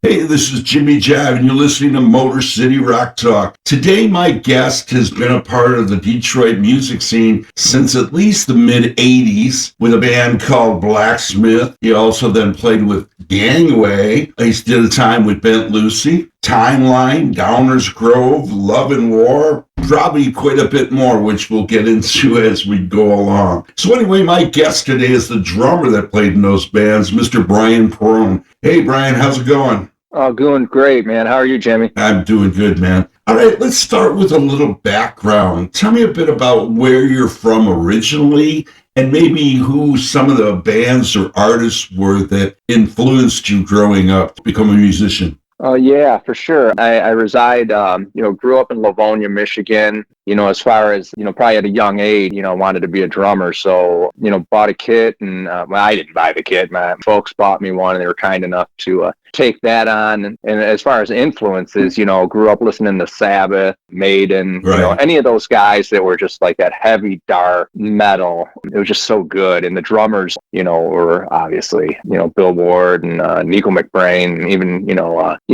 Hey, this is Jimmy Jive, and you're listening to Motor City Rock Talk. Today, my guest has been a part of the Detroit music scene since at least the mid-'80s with a band called Blacksmith. He also then played with Gangway. He did a time with Bent Lucy, Timeline, Downers Grove, Love and War, probably quite a bit more, which we'll get into as we go along. So anyway, my guest today is the drummer that played in those bands, Mr. Brian Perrone. Hey, Brian, how's it going? Oh, doing great, man. How are you, Jimmy? I'm doing good, man. All right, let's start with a little background. Tell me a bit about where you're from originally and maybe who some of the bands or artists were that influenced you growing up to become a musician. Oh, yeah, for sure. I reside, grew up in Livonia, Michigan. As far as, probably at a young age, wanted to be a drummer. So, bought a kit and, I didn't buy the kit. My folks bought me one and they were kind enough to take that on. And as far as influences, grew up listening to Sabbath, Maiden, Right. Any of those guys that were just like that heavy, dark metal. It was just so good. And the drummers, were obviously, Bill Ward and Nico McBrain, and even,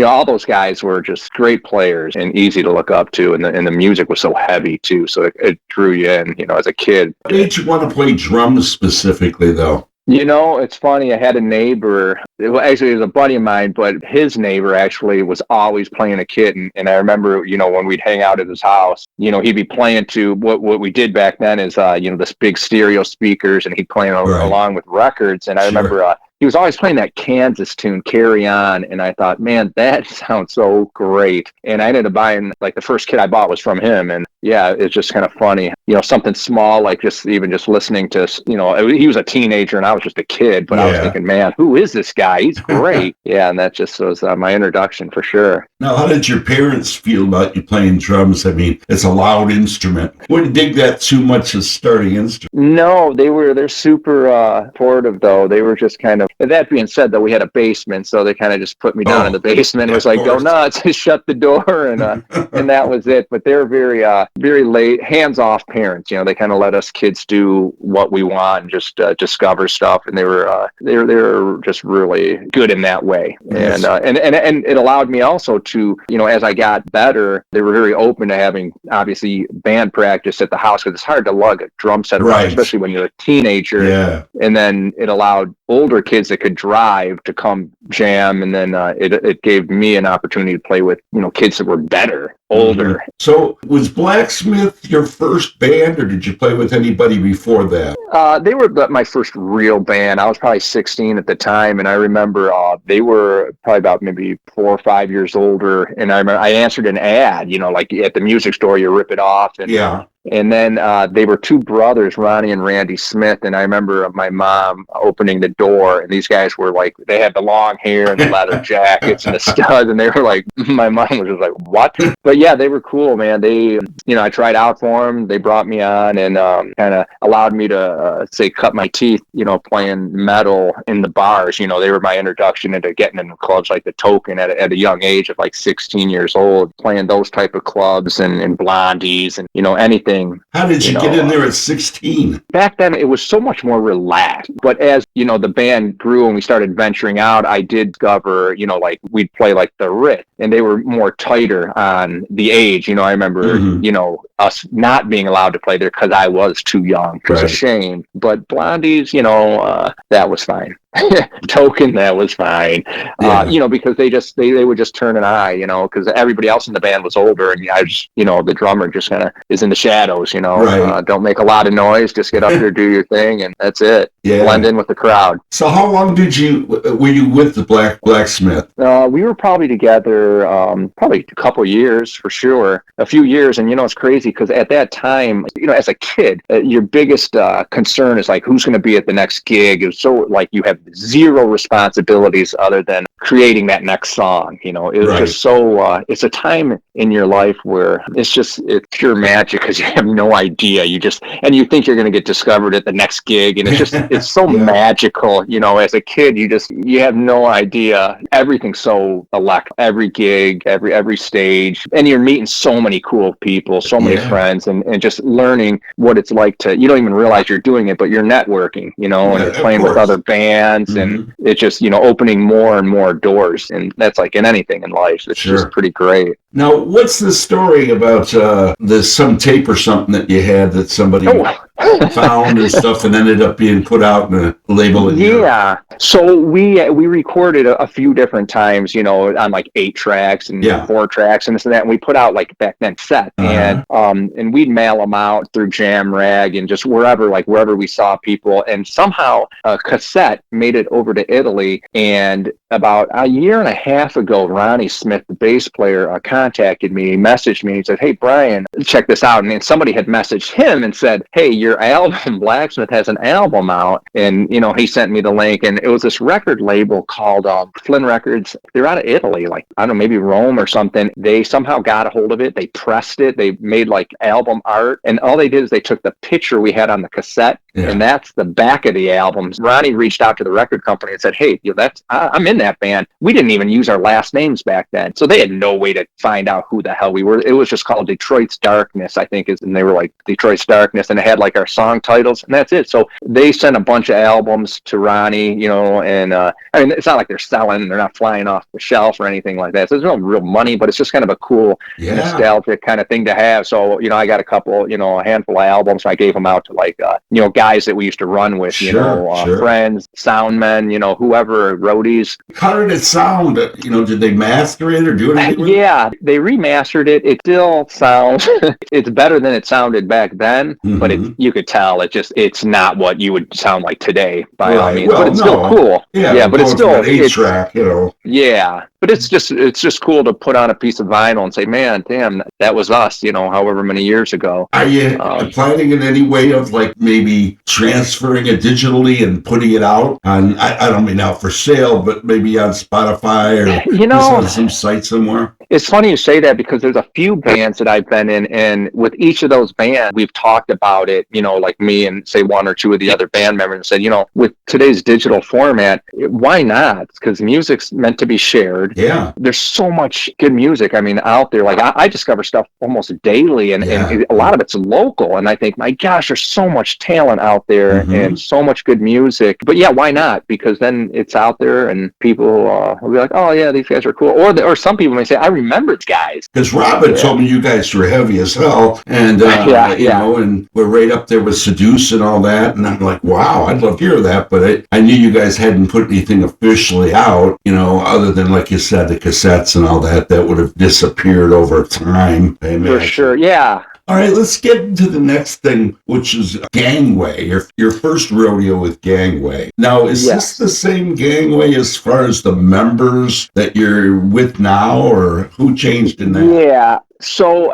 all those guys were just great players and easy to look up to. And the music was so heavy too. So it drew you in, as a kid. What made you want to play drums specifically, though? It's funny. I had a neighbor. It was a buddy of mine, but his neighbor actually was always playing a kit. And I remember, when we'd hang out at his house, he'd be playing to what we did back then is, this big stereo speakers, and he'd play along with records. And I remember he was always playing that Kansas tune, Carry On. And I thought, man, that sounds so great. And I ended up buying, like, the first kit I bought was from him. And yeah, it's just kind of funny, something small, like just listening to, he was a teenager and I was just a kid, but I was thinking, man, who is this guy? He's great. Yeah. And that just was my introduction for sure. Now, how did your parents feel about you playing drums? I mean, it's a loud instrument. Wouldn't dig that too much as starting instrument. No, they're super supportive though. They were just kind of, that being said though, we had a basement, so they kind of just put me down in the basement. It was like, go nuts, shut the door, and and that was it. But they're very late, hands-off parents. They kind of let us kids do what we want and just discover stuff. And they were just really good in that way. Yes. And it allowed me also to, as I got better, they were very open to having obviously band practice at the house, because it's hard to lug a drum set around, especially when you're a teenager. Yeah. And then it allowed older kids that could drive to come jam, and then it gave me an opportunity to play with kids that were better, older. Mm-hmm. So was Blacksmith your first band, or did you play with anybody before that? They were my first real band. I was probably 16 at the time, and I remember they were probably about maybe 4 or 5 years older. And I remember I answered an ad, like at the music store, you rip it off, and And then they were two brothers, Ronnie and Randy Smith. And I remember my mom opening the door, and these guys were like, they had the long hair and the leather jackets and the studs. And they were like, my mom was just like, what? But yeah, they were cool, man. They, I tried out for them. They brought me on and kind of allowed me to, cut my teeth, playing metal in the bars. They were my introduction into getting into clubs like the Token at a young age of like 16 years old, playing those type of clubs and Blondies and, anything. How did you get in there at 16? Back then, it was so much more relaxed. But as, the band grew and we started venturing out, I did discover, like we'd play like the Rit, and they were more tighter on the age. I remember, us not being allowed to play there because I was too young. It was a shame. But Blondies, that was fine. Token, that was fine. Because they would just turn an eye, because everybody else in the band was older, and I just, the drummer just kind of is in the shadows, don't make a lot of noise, just get up there, do your thing, and that's it. Blend in with the crowd. So how long were you with the Blacksmith? We were probably together probably a couple years for sure, a few years. And it's crazy because at that time, as a kid, your biggest concern is like who's going to be at the next gig. It was so like you have zero responsibilities other than creating that next song. It was just so it's a time in your life where it's pure magic because you have no idea. And you think you're going to get discovered at the next gig, and it's so magical. As a kid, you have no idea. Everything's so electric. Every gig, every stage, and you're meeting so many cool people, so many friends, and just learning what it's like to, you don't even realize you're doing it, but you're networking, and you're playing with other bands, and it's just, opening more and more doors. And that's like in anything in life. It's just pretty great. Now, what's the story about some tape or something that you had that somebody found and stuff and ended up being put out in a label? Yeah. So we recorded a few different times, on like 8 tracks and 4 tracks and this and that. And we put out like back then set, and we'd mail them out through Jam Rag and just wherever we saw people. And somehow a cassette made it over to Italy. And about a year and a half ago, Ronnie Smith, the bass player, contacted me. He messaged me. He said, "Hey, Brian, check this out." And then somebody had messaged him and said, "Hey, your album, Blacksmith, has an album out." And, he sent me the link. And it was this record label called Flynn Records. They're out of Italy, like, I don't know, maybe Rome or something. They somehow got a hold of it. They pressed it. They made like album art. And all they did is they took the picture we had on the cassette, and that's the back of the album. Ronnie reached out to the record company and said, "Hey, I'm in that band." We didn't even use our last names back then, so they had no way to find out who the hell we were. It was just called Detroit's Darkness, I think, and they were like Detroit's Darkness, and it had like our song titles, and that's it. So they sent a bunch of albums to Ronnie, and I mean, it's not like they're selling, they're not flying off the shelf or anything like that. So there's no real money, but it's just kind of a cool nostalgic kind of thing to have. So, I got a couple, a handful of albums. So I gave them out to like, guys that we used to run with, friends, sound men, whoever, roadies. How did it sound? Did they master it or do anything with it? They remastered it. It still sounds, it's better than it sounded back then, but you could tell it's not what you would sound like today by all means, but it's still cool. But it's still an track, Yeah. But it's just cool to put on a piece of vinyl and say, "Man, damn, that was us," however many years ago. Are you planning in any way of like maybe transferring it digitally and putting it out on, I don't mean out for sale, but maybe on Spotify or on some site somewhere? It's funny you say that because there's a few bands that I've been in, and with each of those bands, we've talked about it, like me and say 1 or 2 of the other band members, and said, with today's digital format, why not? Because music's meant to be shared. Yeah. There's so much good music, out there. Like I discover stuff almost daily, and a lot of it's local. And I think, my gosh, there's so much talent out there and so much good music. But yeah, why not? Because then it's out there and people will be like, "Oh yeah, these guys are cool." Or some people may say, "I remember these guys." Because Robin told me you guys were heavy as hell. And, and we're right up there with Seduce and all that. And I'm like, wow, I'd love to hear that. But I knew you guys hadn't put anything officially out, other than, like you said, the cassettes and all that would have disappeared over time. For sure, yeah. All right, let's get into the next thing, which is Gangway, your first rodeo with Gangway. Now, is this the same Gangway as far as the members that you're with now, or who changed in that? Yeah. So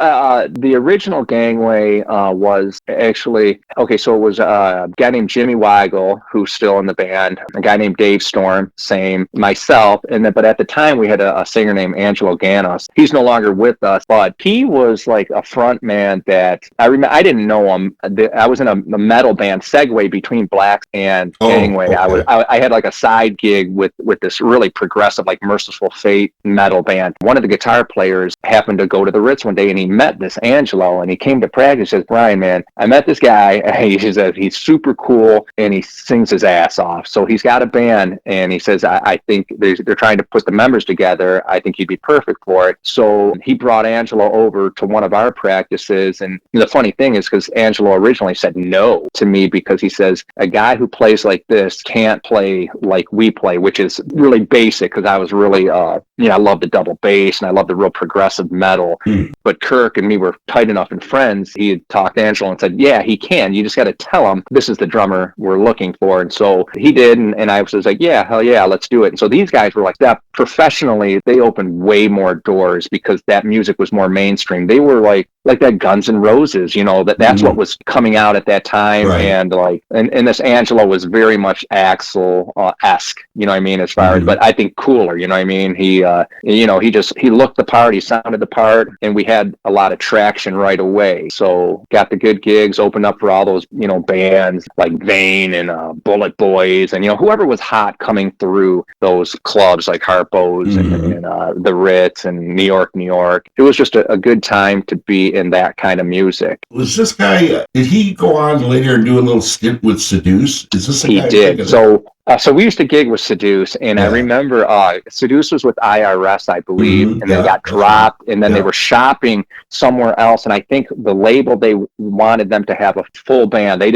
the original Gangway was actually, so it was a guy named Jimmy Weigel, who's still in the band, a guy named Dave Storm, same, myself, but at the time we had a singer named Angelo Ganos. He's no longer with us, but he was like a front man that I remember. I didn't know him. I was in a metal band, segue between Blacks and Gangway. Okay. I had like a side gig with this really progressive, like Merciful Fate metal band. One of the guitar players happened to go to the one day, and he met this Angelo, and he came to practice. He says, "Brian, man, I met this guy. He says he's super cool, and he sings his ass off. So he's got a band, and he says, I think they're trying to put the members together. I think he'd be perfect for it." So he brought Angelo over to one of our practices, and the funny thing is, because Angelo originally said no to me, because he says, a guy who plays like this can't play like we play, which is really basic, because I was really, I love the double bass, and I love the real progressive metal. But Kirk and me were tight enough and friends. He had talked to Angelo and said, "Yeah, he can. You just got to tell him this is the drummer we're looking for." And so he did, and I was like, "Yeah, hell yeah, let's do it." And so these guys were like that. Professionally, they opened way more doors because that music was more mainstream. They were like that Guns N' Roses, that's what was coming out at that time. Right. And this Angelo was very much Axl-esque, as far as, but I think cooler, He, he looked the part, he sounded the part, and and we had a lot of traction right away. So got the good gigs, opened up for all those, bands like Vane and Bullet Boys and, whoever was hot coming through those clubs like Harpo's and the Ritz and New York, New York. It was just a good time to be in that kind of music. Was this guy, did he go on later and do a little stint with Seduce? Is this He did. So we used to gig with Seduce, and I remember Seduce was with IRS, I believe, and they got dropped, and then they were shopping somewhere else, and I think the label, they wanted them to have a full band. They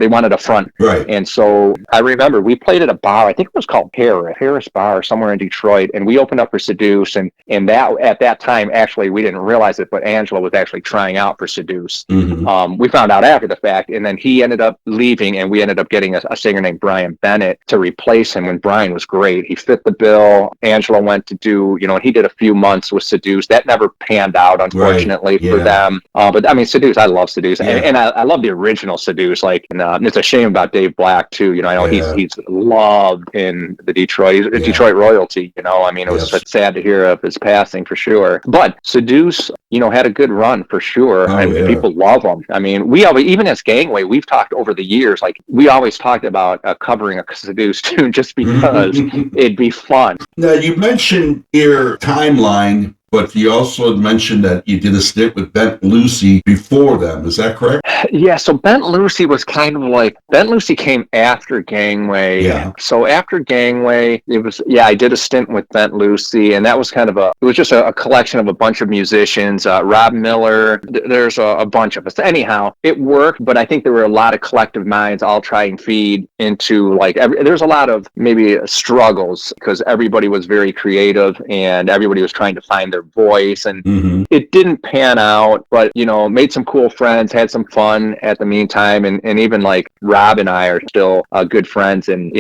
wanted a front. Right. And so I remember we played at a bar, I think it was called Harris Bar, somewhere in Detroit, and we opened up for Seduce, and that at that time, actually, we didn't realize it, but Angelo was actually trying out for Seduce. We found out after the fact, and then he ended up leaving, and we ended up getting a singer named Brian Bennett to replace him when Brian was great. He fit the bill. Angelo went to do, he did a few months with Seduce. That never panned out, unfortunately, for them. But I mean, Seduce, I love Seduce. And I love the original Seduce. Like, and it's a shame about Dave Black, too. I know he's loved in the Detroit, Detroit royalty. I mean, it was sad to hear of his passing for sure. But Seduce, had a good run for sure. People love them. I mean, even as Gangway, we've talked over the years, like we always talked about covering a Seduce tune just because it'd be fun. Now, you mentioned your timeline, but you also mentioned that you did a stint with Bent Lucy before them. Is that correct? Yeah, so Bent Lucy was kind of like, Bent Lucy came after Gangway. Yeah. So after Gangway, I did a stint with Bent Lucy, and that was kind of it was just a collection of a bunch of musicians, Rob Miller, there's a bunch of us. Anyhow, it worked, but I think there were a lot of collective minds all trying to feed into, like, there's a lot of maybe struggles because everybody was very creative and everybody was trying to find their voice, and it didn't pan out, but made some cool friends, had some fun at the meantime, and even like Rob and I are still good friends, and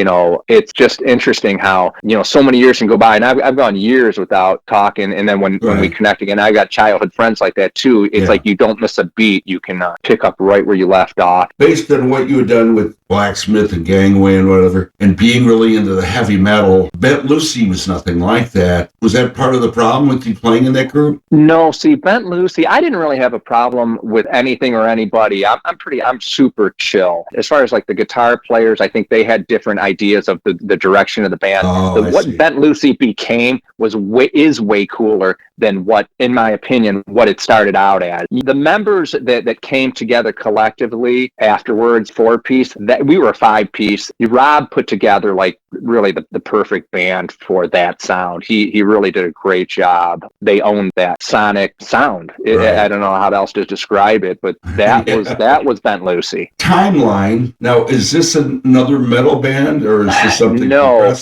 it's just interesting how so many years can go by, and I've gone years without talking, and then when we connect again, I got childhood friends like that too. It's like you don't miss a beat, you can pick up right where you left off. Based on what you had done with Blacksmith and Gangway and whatever, and being really into the heavy metal, Bent Lucy was nothing like that. Was that part of the problem with you playing in that group? No, see, Bent Lucy, I didn't really have a problem with anything or anybody. I'm super chill. As far as like the guitar players, I think they had different ideas of the direction of the band. What Bent Lucy became is way cooler than what, in my opinion, what it started out as. The members that came together collectively afterwards, 4-piece, that we were a 5-piece. Rob put together like really the perfect band for that sound. He really did a great job. They owned that sonic sound. I don't know how else to describe it, but that was Bent Lucy. Timeline. Now, is this another metal band, or is this something? No.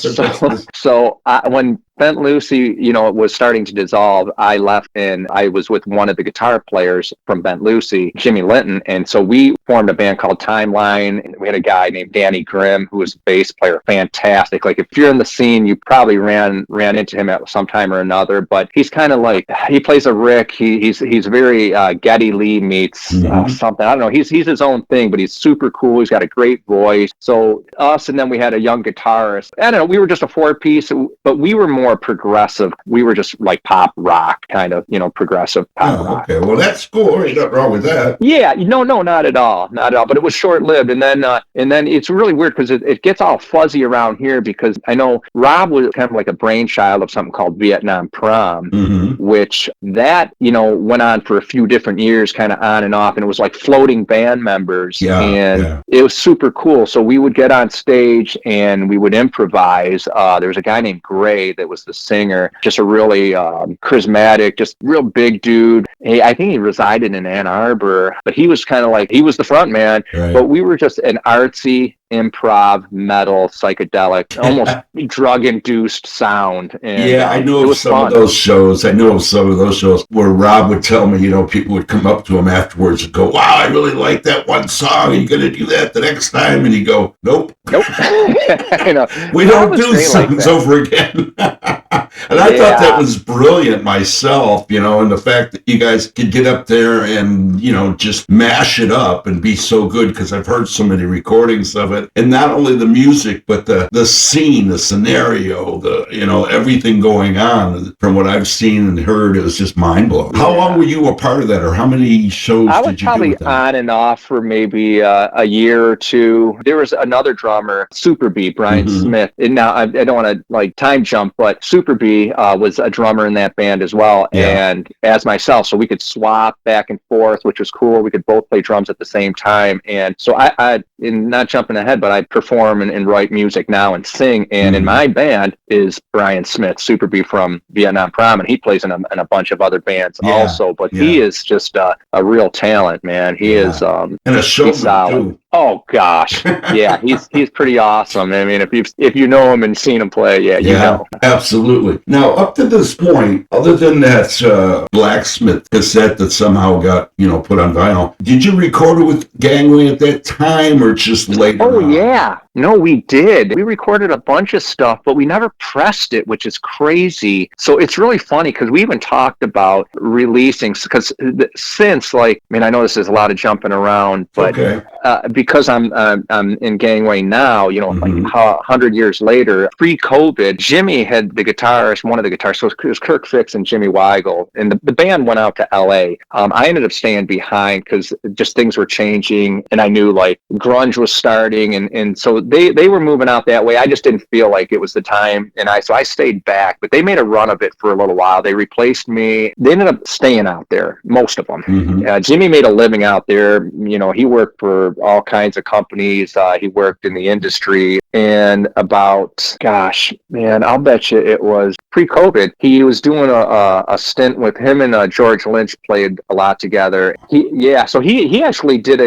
When Bent Lucy, was starting to dissolve, I left and I was with one of the guitar players from Bent Lucy, Jimmy Linton. And so we formed a band called Timeline. We had a guy named Danny Grimm, who was a bass player, fantastic. Like if you're in the scene, you probably ran into him at some time or another, but he's kind of like, he plays a Rick. He's very Geddy Lee meets something. I don't know. He's his own thing, but he's super cool. He's got a great voice. So us, and then we had a young guitarist. I don't know. We were just a 4-piece, but we were more progressive. We were just like pop rock, kind of, progressive pop rock. Okay, well that's cool. There's nothing wrong with that. Yeah, no, not at all. But it was short-lived, and then it's really weird because it gets all fuzzy around here because I know Rob was kind of like a brainchild of something called Vietnam Prom, which that went on for a few different years, kind of on and off, and it was like floating band members, it was super cool. So we would get on stage and we would improvise. There was a guy named Gray that was the singer, just a really charismatic, just real big dude. I think he resided in Ann Arbor, but he was kind of like, he was the front man, but we were just an artsy improv, metal, psychedelic, almost drug-induced sound. And, I know of some of those shows. Where Rob would tell me, people would come up to him afterwards and go, wow, I really like that one song. Are you going to do that the next time? And he'd go, nope. We don't do songs over again. And I thought that Yeah. was brilliant myself, and the fact that you guys could get up there and, just mash it up and be so good, because I've heard so many recordings of it. And not only the music, but the scene, the scenario, everything going on. From what I've seen and heard, it was just mind blowing. How long were you a part of that, or how many shows I was did you do probably with them? on and off for maybe a year or two. There was another drummer, Super B, Brian Mm-hmm. Smith. And now I don't want to like time jump, but Super B was a drummer in that band as well, Yeah. and as myself, so we could swap back and forth, which was cool. We could both play drums at the same time, and so in not jumping ahead, but I perform and write music now and sing. And in Mm-hmm. my band is Brian Smith, Super B from Vietnam Prom, and he plays in a bunch of other bands Yeah. also. But he Yeah. is just a real talent, man. He is Yeah. And a he's showman solid. too. Oh gosh, yeah, he's pretty awesome. I mean, if you know him and seen him play, yeah, you Yeah, know. absolutely. Now, up to this point, other than that Blacksmith cassette that somehow got, put on vinyl, did you record it with Gangway at that time, or just later Oh on? yeah. No, we did. We recorded a bunch of stuff, but we never pressed it, which is crazy. So it's really funny because we even talked about releasing, because since, like, I mean, I know this is a lot of jumping around, but Okay. because I'm in Gangway now, like Mm-hmm. 100 years later, pre-COVID, Jimmy had the guitarist, one of the guitarists, so it was Kirk Fix and Jimmy Weigel, and the band went out to LA. I ended up staying behind because just things were changing, and I knew like grunge was starting, and so they were moving out that way. I just didn't feel like it was the time, and so I stayed back. But they made a run of it for a little while. They replaced me. They ended up staying out there, most of them. Mm-hmm. Jimmy made a living out there. He worked for all kinds of companies. He worked in the industry. And about, gosh, man, I'll bet you it was pre-COVID. He was doing a stint with him, and George Lynch played a lot together. So he actually did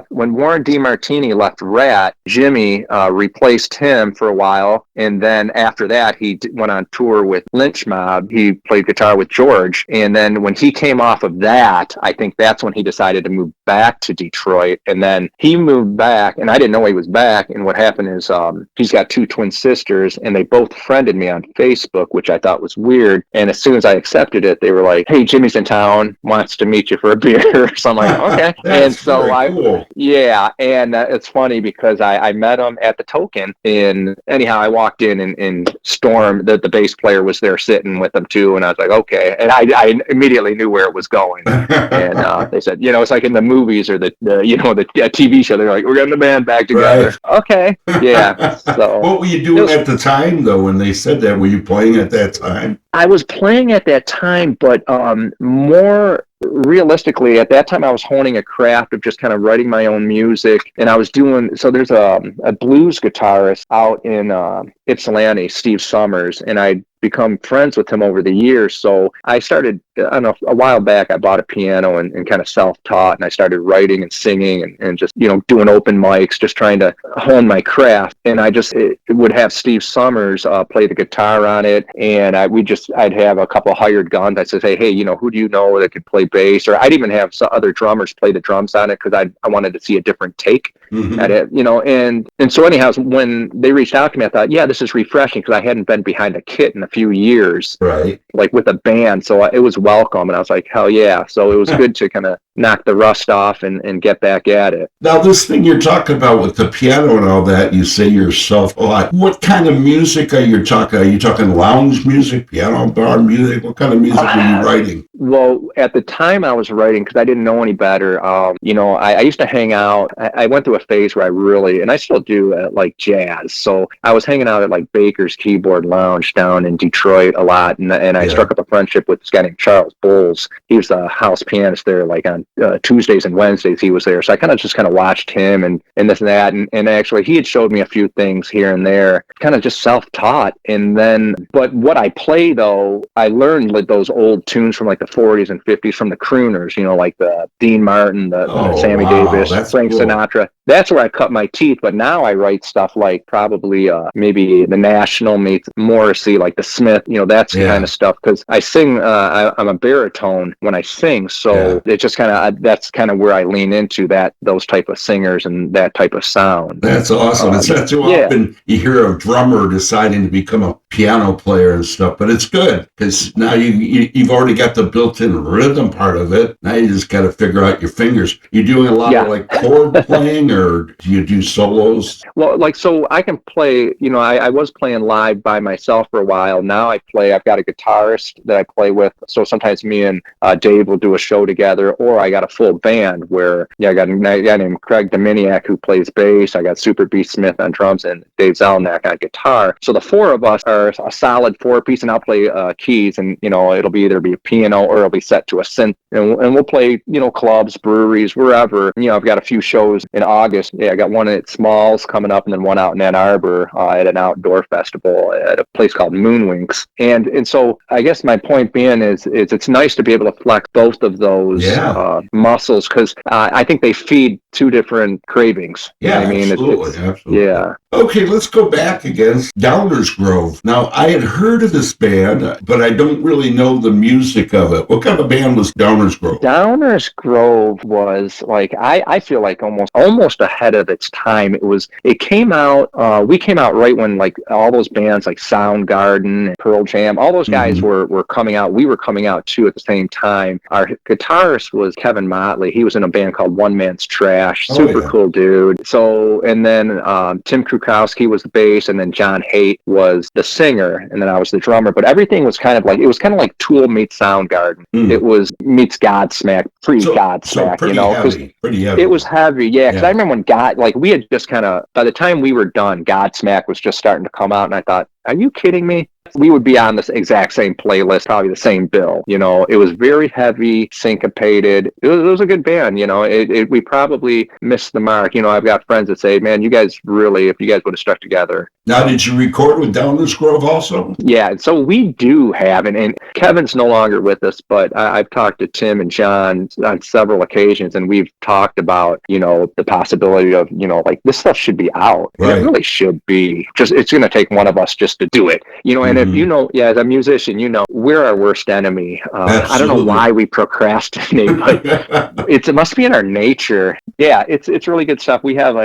when Warren DeMartini left Rat, Jimmy replaced him for a while, and then after that he went on tour with Lynch Mob. He played guitar with George, and then when he came off of that, I think that's when he decided to move back to Detroit. And then he moved back, and I didn't know he was back. And what happened is he's got two twin sisters, and they both friended me on Facebook, which I thought was weird. And as soon as I accepted it, they were like, "Hey, Jimmy's in town, wants to meet you for a beer." So I'm like, okay. And That's so very cool. yeah, and it's funny because I met him at the Token, and anyhow, I walked in, and Storm, the bass player, was there sitting with them too, and I was like, okay, and I immediately knew where it was going. And they said, it's like in the movies or the TV show. They're like, we're getting the band back together. Right. Okay, yeah. So What were you doing at the time, though, when they said that? Were you playing at that time? I was playing at that time, but more realistically, at that time, I was honing a craft of just kind of writing my own music, and I was doing. So there's a blues guitarist out in Ypsilanti, Steve Summers, and I become friends with him over the years. So I started, I don't know, a while back, I bought a piano and kind of self-taught, and I started writing and singing and just, doing open mics, just trying to hone my craft. And it would have Steve Summers play the guitar on it. And I'd have a couple hired guns. I'd say, hey, who do you know that could play bass? Or I'd even have some other drummers play the drums on it, because I wanted to see a different take Mm-hmm. at it, and so anyhow, when they reached out to me, I thought, yeah, this is refreshing, because I hadn't been behind a kit in a few years, Right. like with a band. So it was welcome, and I was like, hell yeah. So it was good to kind of knock the rust off and get back at it. Now, this thing you're talking about with the piano and all that, you say yourself a lot. What kind of music are you talking? Are you talking lounge music, piano bar music? What kind of music were you writing? Well, at the time I was writing, because I didn't know any better. I used to hang out. I went through a phase where I really, and I still do, like jazz. So I was hanging out at like Baker's Keyboard Lounge down in Detroit a lot, and I struck up a friendship with this guy named Charles Bowles. He was the house pianist there, like on Tuesdays and Wednesdays he was there. So I kind of watched him and this and that, and actually he had showed me a few things here and there, kind of just self-taught. And then, but what I play though, I learned like those old tunes from like the 40s and 50s from the crooners, like the Dean Martin, the Sammy Davis, Frank Sinatra. That's where I cut my teeth. But now I write stuff like probably maybe the National meets Morrissey, like the Smith, that's the kind of stuff, because I sing, I'm a baritone when I sing, so it just kind that's kind of where I lean into those type of singers and that type of sound. That's awesome. It's not too often you hear a drummer deciding to become a piano player and stuff, but it's good because now you've already got the built-in rhythm part of it. Now you just got to figure out your fingers. You're doing a lot of like chord playing, or do you do solos? Well, like, so I can play, I was playing live by myself for a while. Now I've got a guitarist that I play with. So sometimes me and Dave will do a show together, or I got a full band where, I got a guy named Craig Dominiak who plays bass. I got Super B Smith on drums and Dave Zelniak on guitar. So the four of us are a solid four-piece, and I'll play keys, and, it'll either be a piano or it'll be set to a synth. And we'll play, clubs, breweries, wherever. I've got a few shows in August. I got one at Smalls coming up, and then one out in Ann Arbor at an outdoor festival at a place called Moonwinks. And so I guess my point being is it's nice to be able to flex both of those muscles, because I think they feed two different cravings. Yeah, absolutely. Yeah. Okay, let's go back again. Downers Grove. Now, I had heard of this band, but I don't really know the music of it. What kind of band was Downers Grove? Downers Grove was like, I feel like almost ahead of its time. It came out, we came out right when like all those bands like Soundgarden and Pearl Jam, all those guys were coming out. We were coming out too at the same time. Our guitarist was Kevin Motley. He was in a band called One Man's Trash. Super cool dude. So, and then Tim Krukowski was the bass, and then John Haidt was the singer, and then I was the drummer. But everything was kind of like Tool meets Soundgarden. It was meets Godsmack, pre-Godsmack, pretty heavy. It was heavy, because I remember when we had just kind of, by the time we were done, Godsmack was just starting to come out, and I thought, are you kidding me? We would be on this exact same playlist, probably the same bill. It was very heavy, syncopated. It was a good band. We probably missed the mark. I've got friends that say, man, you guys really, if you guys would have stuck together. Now, did you record with Downers Grove also? Yeah, so we do have, and Kevin's no longer with us, but I've talked to Tim and John on several occasions, and we've talked about, the possibility of, like, this stuff should be out. Right. It really should be. Just, it's going to take one of us just to do it. And if as a musician, we're our worst enemy. I don't know why we procrastinate, but it must be in our nature. Yeah, it's really good stuff. We have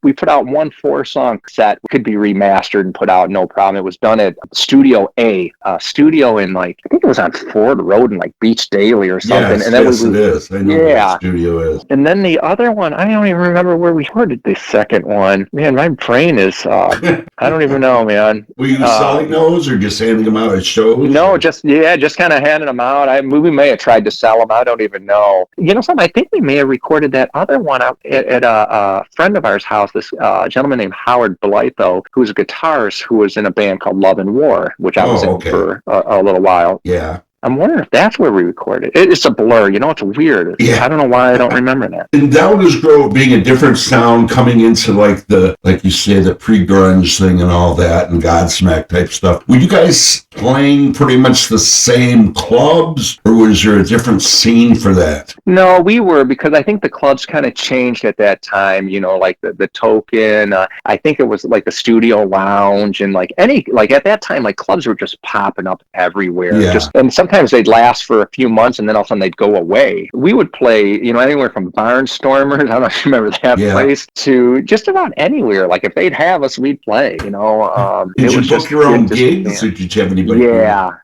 we put out one 4-song set, could be remastered and put out, no problem. It was done at Studio A, studio in I think it was on Ford Road in Beach Daily or something. Yes, and that it is. I know where the studio is. And then the other one, I don't even remember where we recorded the second one. Man, my brain is, I don't even know, man. Were you selling those or just handing them out at shows? No, just kind of handing them out. We may have tried to sell them. I don't even know. Something, I think we may have recorded that other one out at a friend of ours' house, this gentleman named Howard Blytho, who's a guitarist who was in a band called Love and War, which I was in for a little while. Yeah. I'm wondering if that's where we recorded. It's a blur. It's weird. Yeah. I don't know why I don't remember that. And Downers Grove being a different sound coming into like you say, the pre-grunge thing and all that and Godsmack type stuff. Were you guys playing pretty much the same clubs, or was there a different scene for that? No, we were, because I think the clubs kind of changed at that time, like the Token. I think it was like the Studio Lounge, and at that time, clubs were just popping up everywhere. Yeah. And sometimes they'd last for a few months, and then all of a sudden they'd go away. We would play, anywhere from Barnstormers, I don't know if you remember that place, to just about anywhere. If they'd have us, we'd play. Did you book your own gigs, or did you have anybody?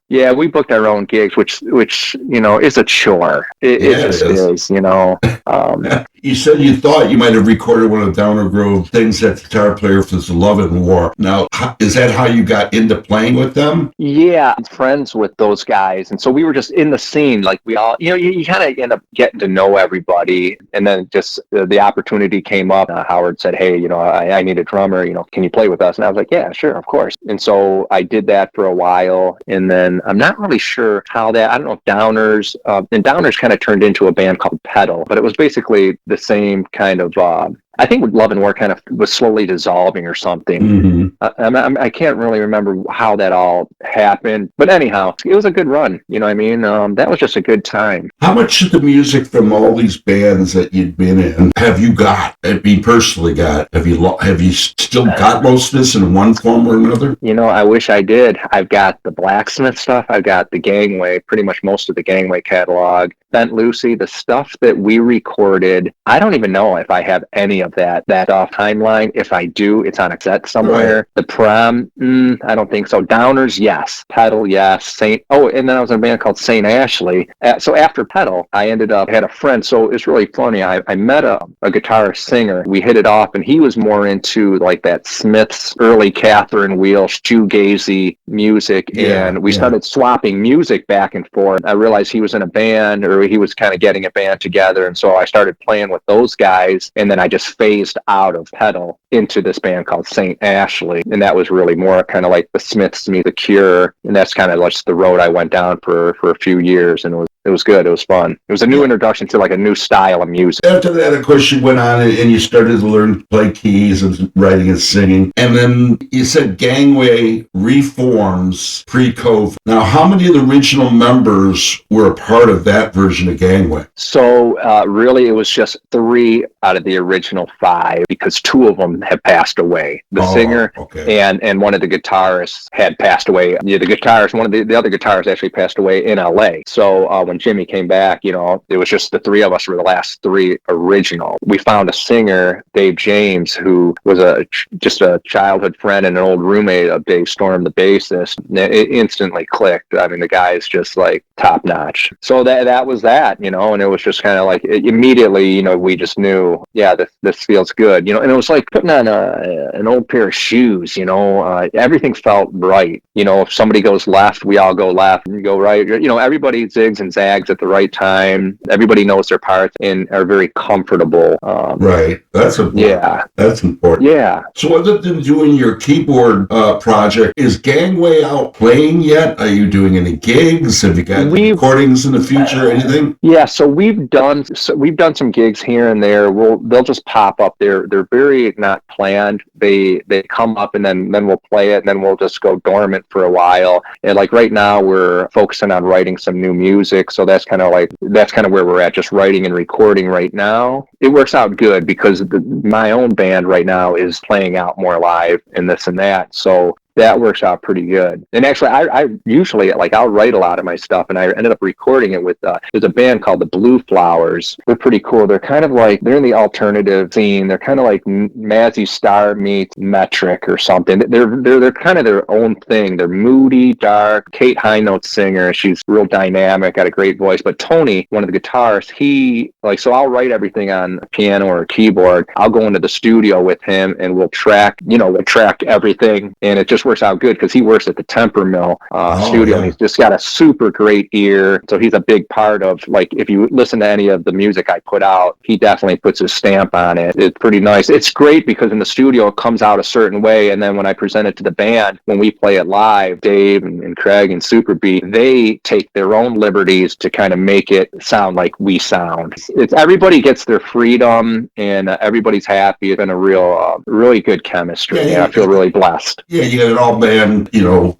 Yeah, we booked our own gigs, which is a chore. It just is. You said you thought you might have recorded one of Downer Grove things that the guitar player for the Love and War. Now, is that how you got into playing with them? Yeah, I'm friends with those guys, and so we were just in the scene. We all, you kind of end up getting to know everybody, and then just the opportunity came up. Howard said, "Hey, I need a drummer. Can you play with us?" And I was like, "Yeah, sure, of course." And so I did that for a while, and then I'm not really sure how that. I don't know if Downers and Downers kind of turned into a band called Pedal, but it was basically the same kind of I think Love and War kind of was slowly dissolving or something. Mm-hmm. I can't really remember how that all happened, but anyhow, it was a good run. You know what I mean? That was just a good time. How much of the music from all these bands that you'd been in have you got? I mean, personally got? Have you still got most of this in one form or another? You know, I wish I did. I've got the Blacksmith stuff. I've got the Gangway, pretty much most of the Gangway catalog. Bent Lucy, the stuff that we recorded, I don't even know if I have any of that off timeline. If I do, it's on a set somewhere. Right. The Prom, I don't think so. Downers, yes. Pedal, yes. And then I was in a band called St. Ashley. So after Pedal, I ended up, had a friend. So it's really funny. I met a guitarist singer. We hit it off, and he was more into like that Smith's early Catherine Wheel, shoegazy music. Yeah, and we started swapping music back and forth. I realized he was in a band, or he was kind of getting a band together. And so I started playing with those guys. And then I just phased out of Pedal into this band called St. Ashley. And that was really more kind of like the Smiths to me, the Cure. And that's kind of just the road I went down for a few years. And it was good. It was fun. It was a new introduction to like a new style of music. After that, of course, you went on and you started to learn to play keys and writing and singing. And then you said Gangway reforms pre-COVID. Now, how many of the original members were a part of that version of Gangway? So really, it was just 3 out of the original 5 because 2 of them have passed away. The singer and one of the guitarists had passed away. Yeah, the guitarist, one of the other guitarists actually passed away in LA. So when Jimmy came back, you know, it was just the 3 of us were the last 3 original. We found a singer, Dave James, who was just a childhood friend and an old roommate of Dave Storm, the bassist. It instantly clicked. I mean, the guy is just like top notch. So that was that, you know, and it was just kind of like immediately, you know, we just knew, yeah, this feels good, you know, and it was like putting on an old pair of shoes, you know, everything felt right. You know, if somebody goes left, we all go left, and you go right. You know, everybody zigs and zags at the right time. Everybody knows their parts and are very comfortable. Right. That's important. Yeah. That's important. Yeah. So other than doing your keyboard project, is Gangway out playing yet? Are you doing any gigs? Have you got recordings in the future or anything? Yeah, so we've done some gigs here and there. They'll just pop up. They're very not planned. They come up and then we'll play it and then we'll just go dormant for a while. And like right now we're focusing on writing some new music. So that's kind of where we're at, just writing and recording right now. It works out good because my own band right now is playing out more live and this and that. So that works out pretty good. And actually, I usually, like, I'll write a lot of my stuff, and I ended up recording it with, there's a band called the Blue Flowers. They're pretty cool. They're kind of like, they're in the alternative scene. They're kind of like Mazzy Star meets Metric or something. They're kind of their own thing. They're moody, dark. Kate High-Note singer. She's real dynamic, got a great voice. But Tony, one of the guitarists, so I'll write everything on a piano or a keyboard. I'll go into the studio with him, and we'll track everything, and it just works out good because he works at the Temper Mill studio. Yeah. He's just got a super great ear, so he's a big part of, like, if you listen to any of the music I put out, he definitely puts his stamp on it. It's pretty nice. It's great because in the studio it comes out a certain way, and then when I present it to the band, when we play it live, Dave and Craig and Super B, they take their own liberties to kind of make it sound like we sound. It's everybody gets their freedom, and everybody's happy. It's been a really good chemistry. I feel really blessed. Yeah, you got it all band,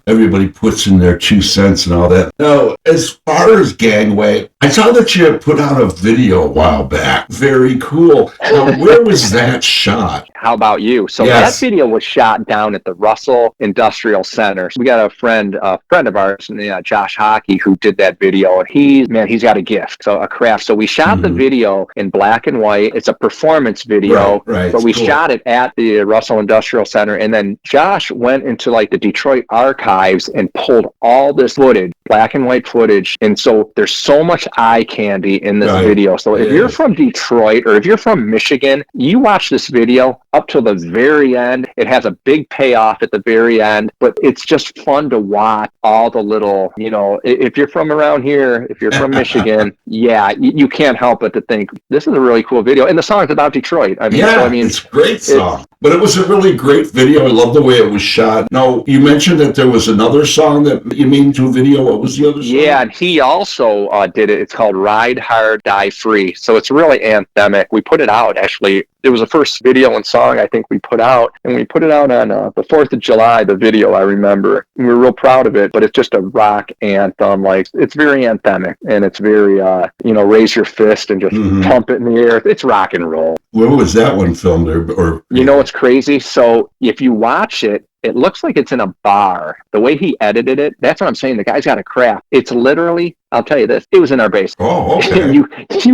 everybody puts in their 2 cents and all that. Now, as far as Gangway, I saw that you put out a video a while back. Very cool. Now, where was that shot? How about you? So that video was shot down at the Russell Industrial Center. So we got a friend of ours, Josh Hockey, who did that video, and he's got a gift, so a craft. So we shot the video in black and white. It's a performance video, right, but we shot it at the Russell Industrial Center, and then Josh went into like the Detroit archives and pulled all this footage, black and white footage, and so there's so much eye candy in this video. So if you're from Detroit or if you're from Michigan, you watch this video up to the very end. It has a big payoff at the very end, but it's just fun to watch all the little, if you're from around here, if you're from Michigan, you can't help but to think this is a really cool video. And the song's about Detroit. It's a great song. But it was a really great video. I love the way it was shot. Now, you mentioned that there was another song that you made into a video. What was the other song? Yeah, and he also did it. It's called Ride Hard, Die Free. So it's really anthemic. We put it out actually It was the first video and song I think we put out, and we put it out on the 4th of July, the video, I remember. We were real proud of it, but it's just a rock anthem. Like, it's very anthemic, and it's very, raise your fist and just pump it in the air. It's rock and roll. Where was that one filmed? Or you know, it's crazy. So if you watch it, it looks like it's in a bar. The way he edited it, that's what I'm saying. The guy's got a craft. It's literally, I'll tell you this, it was in our basement. Oh, okay. you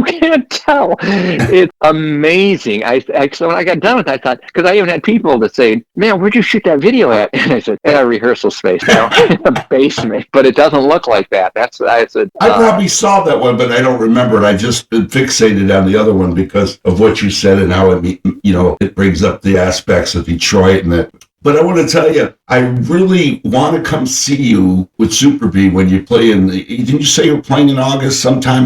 can't tell. It's amazing. So when I got done with that, I thought, because I even had people that say, man, where'd you shoot that video at? And I said, at our rehearsal space, in the basement. But it doesn't look like that. I said, I probably saw that one, but I don't remember it. I just been fixated on the other one because of what you said and how it brings up the aspects of Detroit and that. But I want to tell you, I really want to come see you with Super B when you play didn't you say you're playing in August sometime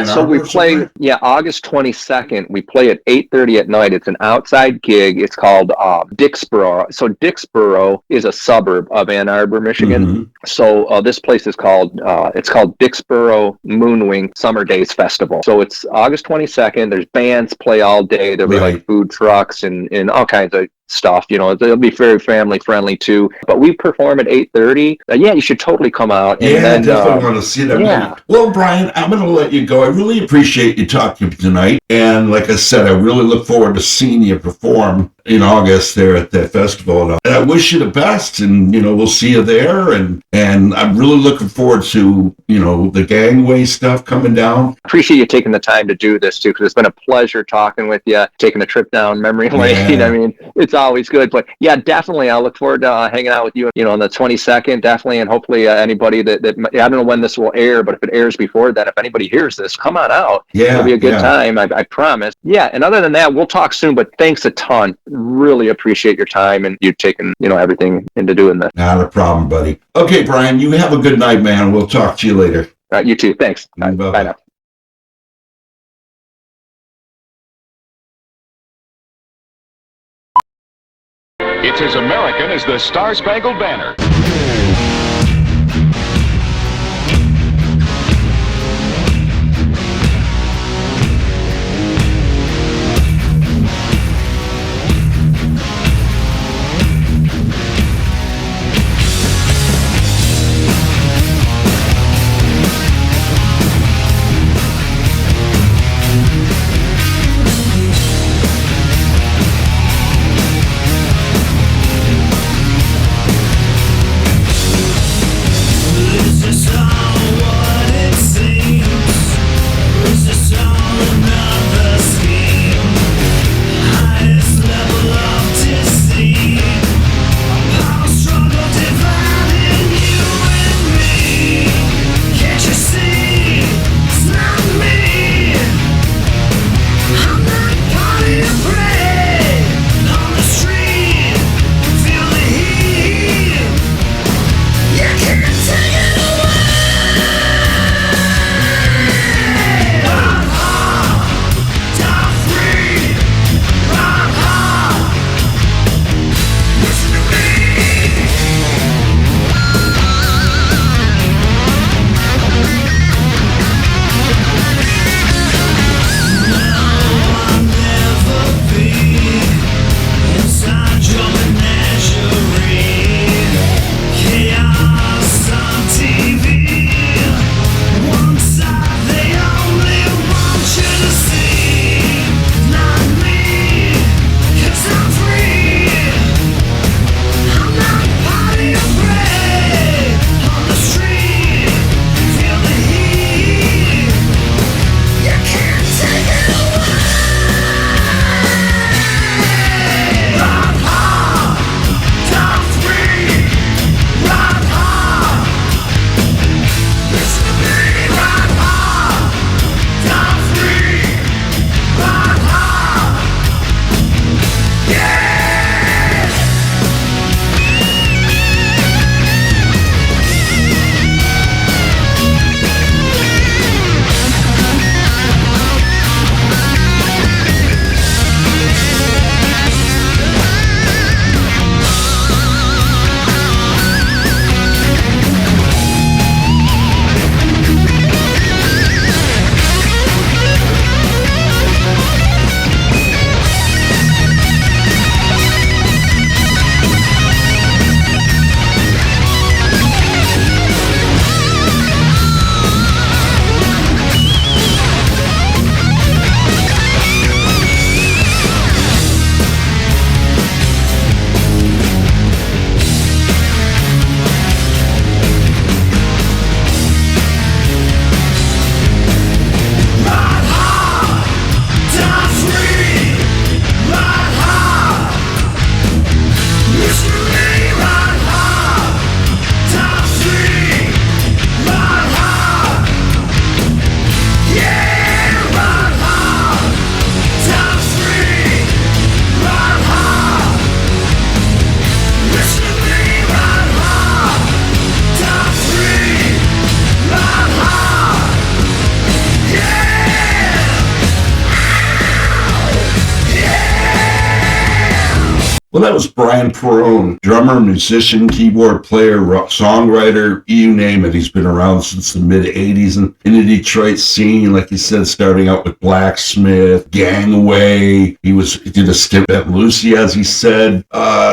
so we play, August 22nd. We play at 8:30 at night. It's an outside gig. It's called Dixboro. So Dixboro is a suburb of Ann Arbor, Michigan. Mm-hmm. So this place is called Dixboro Moonwing Summer Days Festival. So it's August 22nd. There's bands play all day. There'll be like food trucks and all kinds of stuff. It'll be very family friendly too. But we perform at 8:30. You should totally come out. And I definitely want to see that movie. Well, Brian, I'm going to let you go. I really appreciate you talking tonight. And like I said, I really look forward to seeing you perform in August there at that festival. And I wish you the best. And, we'll see you there. And I'm really looking forward to, the Gangway stuff coming down. Appreciate you taking the time to do this too, because it's been a pleasure talking with you, taking a trip down memory lane. Yeah. I mean, it's always good. But yeah, definitely. I'll look forward to hanging out with you, on the 22nd, definitely. And hopefully anybody that I don't know when this will air, but if it airs before that, if anybody hears this, come on out. Yeah. It'll be a good time. I promise. Yeah. And other than that, we'll talk soon, but thanks a ton. Really appreciate your time and you taking, everything into doing this. Not a problem, buddy. Okay, Brian, you have a good night, man. We'll talk to you later. All right, you too. Thanks. Bye now. It's as American as the Star-Spangled Banner. Well, that was Brian Perrone, drummer, musician, keyboard player, songwriter, you name it. He's been around since the mid-'80s and in the Detroit scene, like you said, starting out with Blacksmith, Gangway. He did a stint at Lucy, as he said.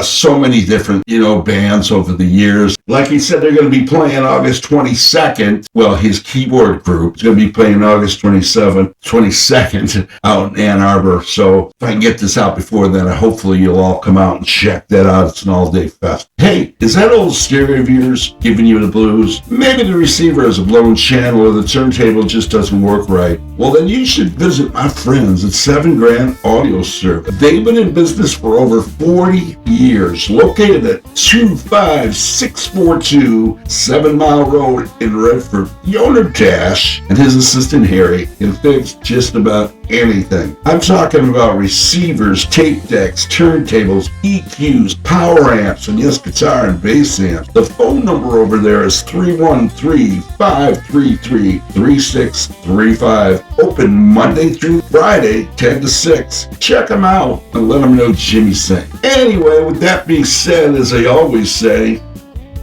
So many different, bands over the years. Like he said, they're going to be playing August 22nd. Well, his keyboard group is going to be playing August 22nd out in Ann Arbor. So if I can get this out before then, hopefully you'll all come out and check that out. It's an all-day fest. Hey, is that old stereo of yours giving you the blues? Maybe the receiver has a blown channel or the turntable just doesn't work right. Well, then you should visit my friends at 7 Grand Audio Service. They've been in business for over 40 years, located at 25642 7 Mile Road in Redford. The owner, Dash, and his assistant, Harry, can fix just about anything. I'm talking about receivers, tape decks, turntables, EQs, power amps, and yes, guitar and bass amps. The phone number over there is 313-533-3635. Open Monday through Friday, 10 to 6. Check them out and let them know Jimmy sent. Anyway, with that being said, as I always say,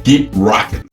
keep rocking.